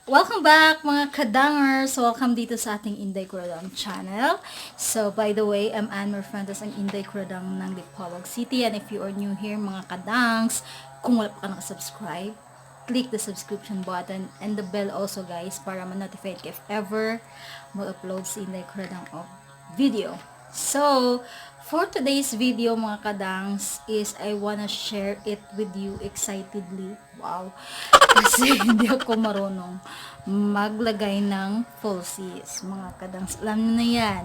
Welcome back mga Ka-dangers! Welcome dito sa ating Inday Kuradang channel. So, by the way, I'm Anne Merfantas, ang Inday Kuradang ng Dipolog City. And if you are new here mga Ka-dangz, kung wala pa ka nakasubscribe, click the subscription button and the bell also guys para ma-notify if ever mag-upload si Inday Kuradang of video. So, for today's video mga Ka-dangz is I wanna share it with you excitedly. Wow! Kasi hindi ako marunong maglagay ng falsies mga Ka-dangz. Alam niyo na yan.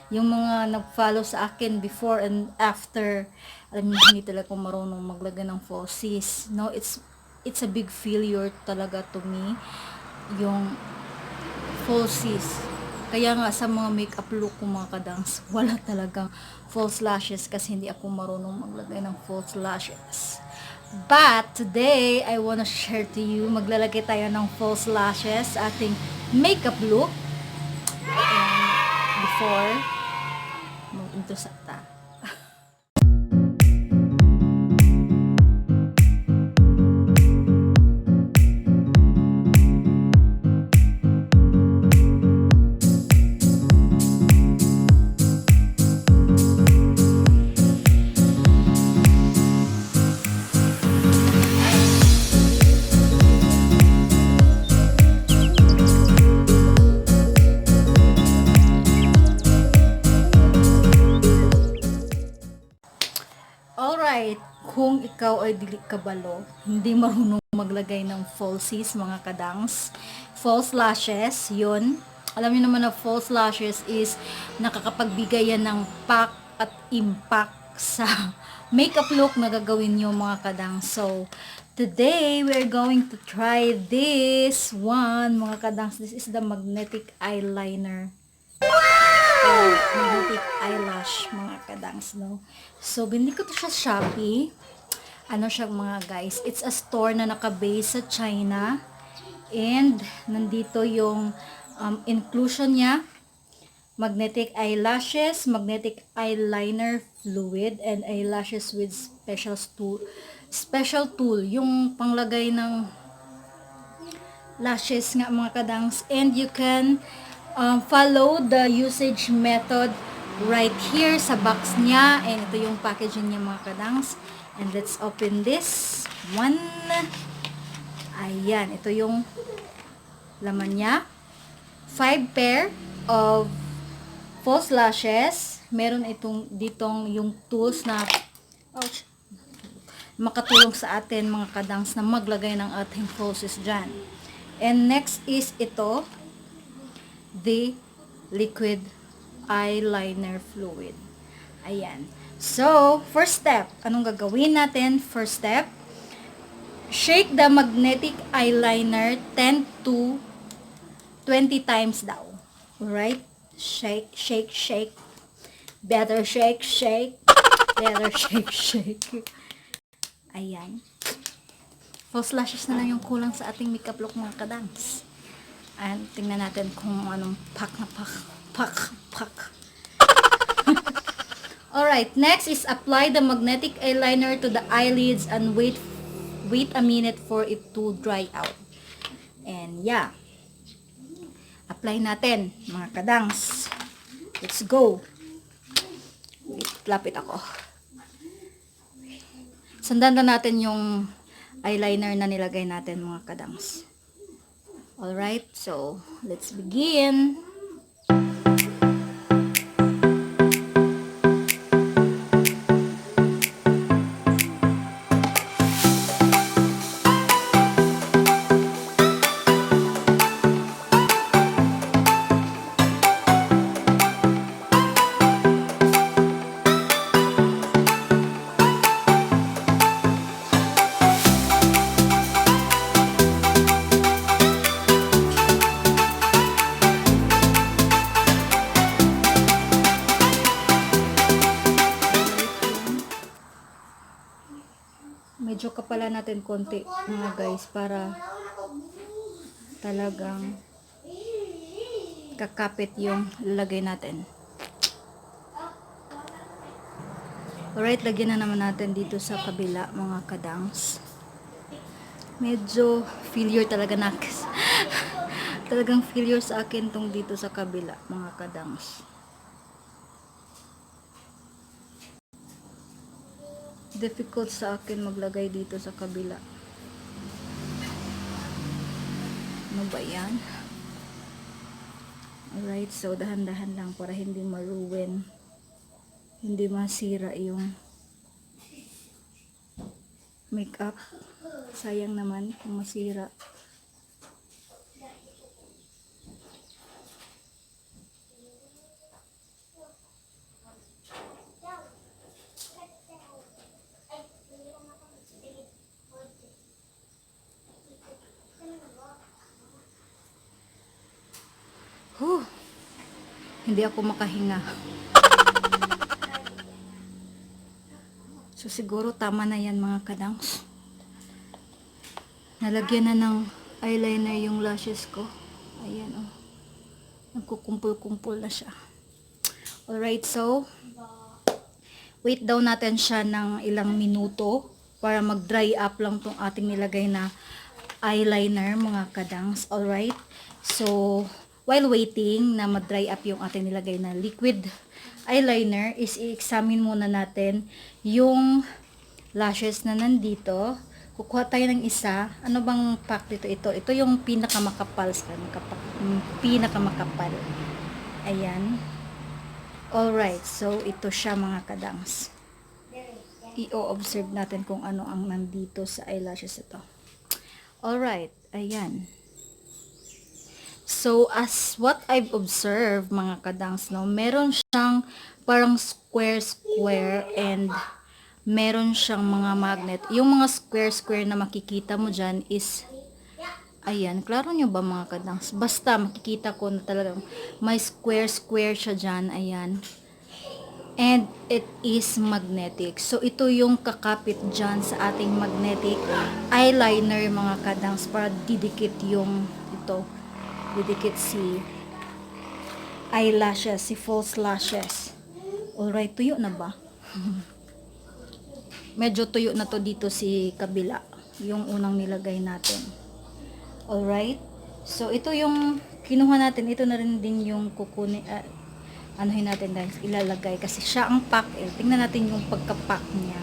Yung mga nag-follow sa akin before and after, alam niyo hindi talaga ako marunong maglagay ng falsies. No, it's a big failure talaga to me yung falsies. Kaya nga sa mga makeup look ko mga Ka-dangz, wala talagang false lashes kasi hindi ako marunong maglagay ng false lashes. But today, I wanna share to you, maglalagay tayo ng false lashes sa ating makeup look. And before, mag-intro sa ta. Alright, kung ikaw ay dili kabalo, hindi marunong maglagay ng falsies mga Ka-dangz, false lashes, yun. Alam niyo naman na false lashes is nakakapagbigay yan ng pack at impact sa makeup look na gagawin niyo mga Ka-dangz. So, today we are going to try this one mga Ka-dangz. This is the magnetic eyeliner. Magnetic eyelash mga Ka-dangz, no? So, binili ko to sa Shopee. Ano siya mga guys? It's a store na naka-base sa China. And, nandito yung inclusion niya. Magnetic eyelashes, magnetic eyeliner fluid, and eyelashes with special tool. Yung panglagay ng lashes nga mga Ka-dangz. And you can follow the usage method right here sa box niya, and ito yung packaging niya mga Ka-dangz. And let's open this one. Ayan, ito yung laman niya. 5 pair of false lashes. Meron itong ditong yung tools na makatulong sa atin mga Ka-dangz na maglagay ng ating falsies dyan. And next is ito, the liquid eyeliner fluid. Ayan. So, first step. Anong gagawin natin? First step, shake the magnetic eyeliner 10 to 20 times daw. Alright? Shake, shake, shake. Better shake, shake. Better shake, shake. Ayan. False lashes na lang yung kulang sa ating makeup look mga Ka-dangz. And tingnan natin kung anong pak. Alright, next is apply the magnetic eyeliner to the eyelids and wait a minute for it to dry out. And yeah, apply natin mga Ka-dangz. Let's go. Wait, lapit ako. Sandan na natin yung eyeliner na nilagay natin mga Ka-dangz. Alright, so let's begin. Medyo kapala natin konti mga guys para talagang kakapit yung lagay natin. Alright, lagyan na naman natin dito sa kabila mga Ka-dangz. Medyo failure talaga Talagang failure sa akin tong dito sa kabila, mga kadangs. Difficult sa akin maglagay dito sa kabila. Ano ba yan? Alright, so dahan-dahan lang para hindi maruin. Hindi masira yung makeup. Sayang naman kung masira. Hindi ako makahinga. So siguro tama na yan, mga kadangs. Nalagyan na ng eyeliner yung lashes ko. Ayan, oh. Nagkukumpul-kumpul na siya. Alright, so wait daw natin siya ng ilang minuto para mag-dry up lang tong ating nilagay na eyeliner, mga kadangs. Alright, so while waiting na mag-dry up yung ating nilagay na liquid eyeliner, is i-examine muna natin yung lashes na nandito. Kukuha tayo ng isa. Ano bang pack dito? Ito yung pinakamakapal. Pinakamakapal. Ayan. Alright, so ito siya, mga kadangs. I-observe natin kung ano ang nandito sa eyelashes ito. Alright, ayan. So, as what I've observed, mga kadangs, no, meron siyang parang square and meron siyang mga magnet. Yung mga square na makikita mo dyan is, ayan, klaro nyo ba, mga kadangs? Basta makikita ko na talagang may square siya dyan, ayan. And it is magnetic. So, ito yung kakapit dyan sa ating magnetic eyeliner, mga kadangs, para didikit yung ito. Didikit si eyelashes, si false lashes. Alright, tuyo na ba? Medyo tuyo na to dito si kabila, yung unang nilagay natin. Alright, so ito yung kinuha natin. Ito na rin din yung kukunin, anuhin natin guys, ilalagay kasi siya ang pack. Tingnan natin yung pagka-pack niya.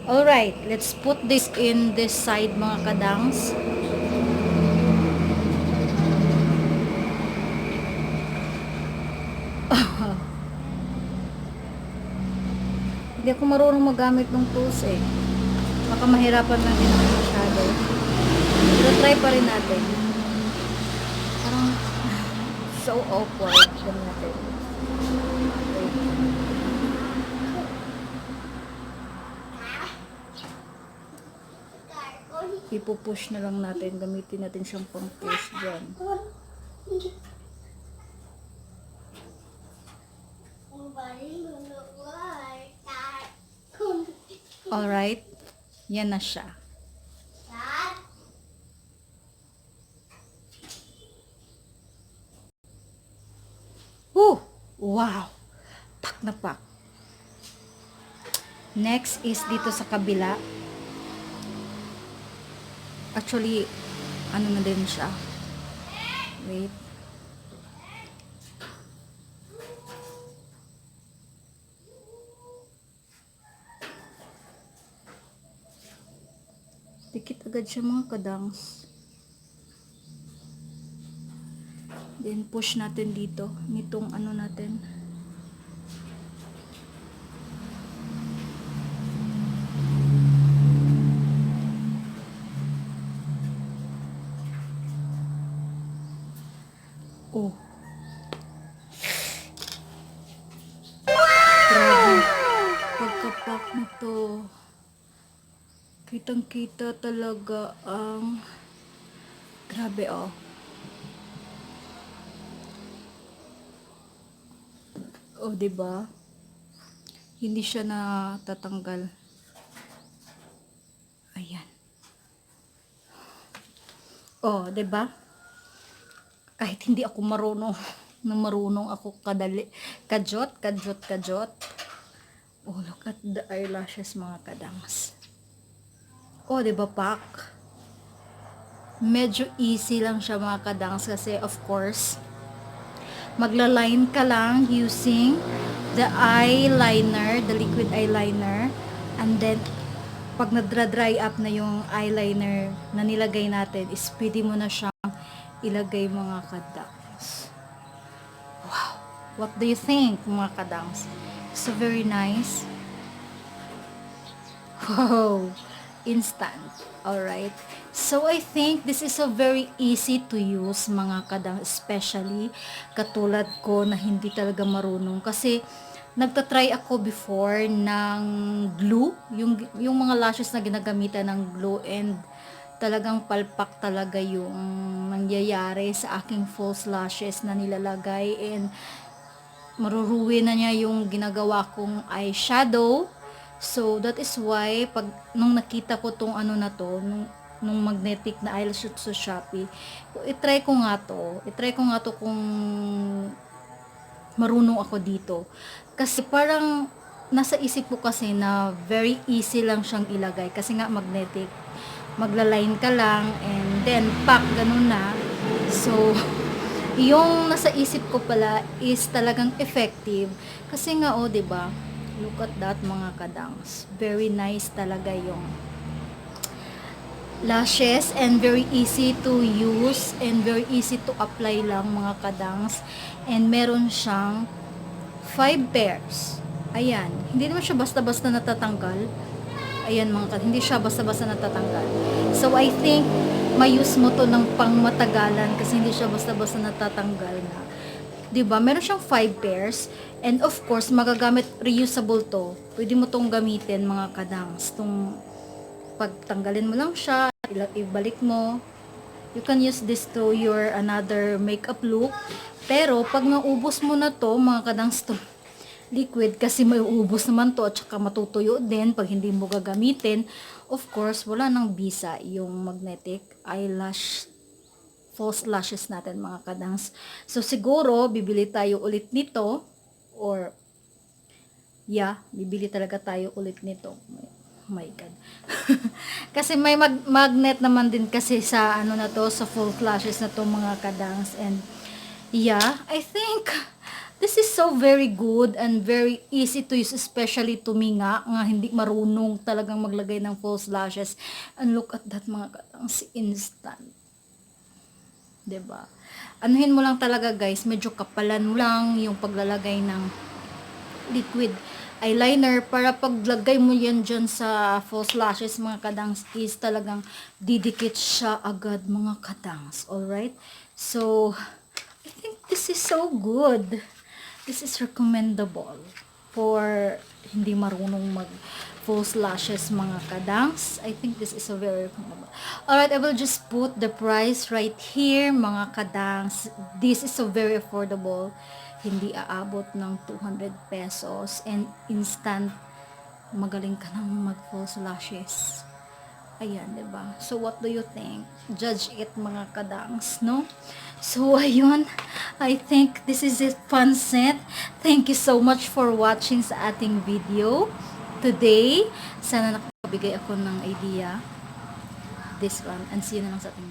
Alright, let's put this in this side, mga kadangs. Hindi ako marunong magamit ng tools eh. Baka mahirapan lang din ako masyado. Pero try pa rin natin. Parang so awkward. Ganun natin. Ipupush na lang natin. Gamitin natin siyang pang push dyan. Alright. Yan na siya. Wow! Pak na pak. Next is dito sa kabila. Actually, ano na din siya. Wait. Dikit agad siya, mga kadangs. Then push natin dito nitong ano natin. Oh. Grabe. Pagkapak nito. Kitang-kita talaga ang grabe, oh. Oh, 'di ba? Hindi siya natatanggal. Ayan. Oh, 'di ba? Kahit hindi ako marunong ako kadali, kajot. Oh, look at the eyelashes, mga kadangs. Oh, 'di ba, pak? medyo easy lang siya mga kadangs kasi of course, magla-line ka lang using the eyeliner, the liquid eyeliner, and then pag nadra-dry up na yung eyeliner na nilagay natin, is pwede mo na siyang ilagay mga kadangs. Wow! What do you think mga kadangs? So very nice. Wow! Instant. Alright? So I think this is a very easy to use mga kadang, especially katulad ko na hindi talaga marunong kasi nagtatry ako before ng glue, yung mga lashes na ginagamitan ng glue, and talagang palpak talaga yung nangyayari sa aking false lashes na nilalagay, and maruruwi na niya yung ginagawa kong eyeshadow. So that is why pag nung nakita ko tong ano na to, nung magnetic na eyelash sa Shopee, i-try ko nga to kung marunong ako dito. Kasi parang nasa isip ko kasi na very easy lang siyang ilagay kasi nga magnetic. Magla-line ka lang and then pack, ganun na. So yung nasa isip ko pala is talagang effective kasi nga 'di ba? Look at that mga kadangs. Very nice talaga yung lashes and very easy to use and very easy to apply lang mga kadangs. And meron siyang 5 pairs. Ayan. Hindi naman siya basta-basta natatanggal. Ayan mga kadangs. Hindi siya basta-basta natatanggal. So I think may-use mo to ng pangmatagalan kasi hindi siya basta-basta natatanggal na. 'Di ba? Meron siyang 5 pairs and of course magagamit, reusable to. Pwede mo tong gamitin mga kadangs. Tong pagtanggalin mo lang siya, ibalik mo. You can use this to your another makeup look. Pero pag naubos mo na to mga kadangs, to liquid kasi may uubos naman to at saka matutuyo din pag hindi mo gagamitin. Of course, wala nang bisa yung magnetic eyelash false lashes natin mga kadangs. So siguro bibili tayo ulit nito, or bibili talaga tayo ulit nito. Oh my god. Kasi may magnet naman din kasi sa ano na to, sa false lashes na to mga kadangs. And I think this is so very good and very easy to use, especially to me nga hindi marunong talagang maglagay ng false lashes. And look at that mga kadangs, instant. 'Di ba? Anuhin mo lang talaga guys, medyo kapalan mo lang yung paglalagay ng liquid eyeliner para paglagay mo yan dyan sa false lashes mga kadangs is talagang didikit siya agad mga kadangs. Alright? So, I think this is so good. This is recommendable for hindi marunong mag false lashes mga kadangs. I think this is a very recommendable. Alright, I will just put the price right here mga kadangs. This is so very affordable. Hindi aabot ng 200 pesos and instant magaling ka nang mag false lashes. Ayan, diba? So what do you think? Judge it mga kadangs, no? So ayun, I think this is it, fun set. Thank you so much for watching sa ating video today. Sana nakabigay ako ng idea this one, and see you na lang sa ating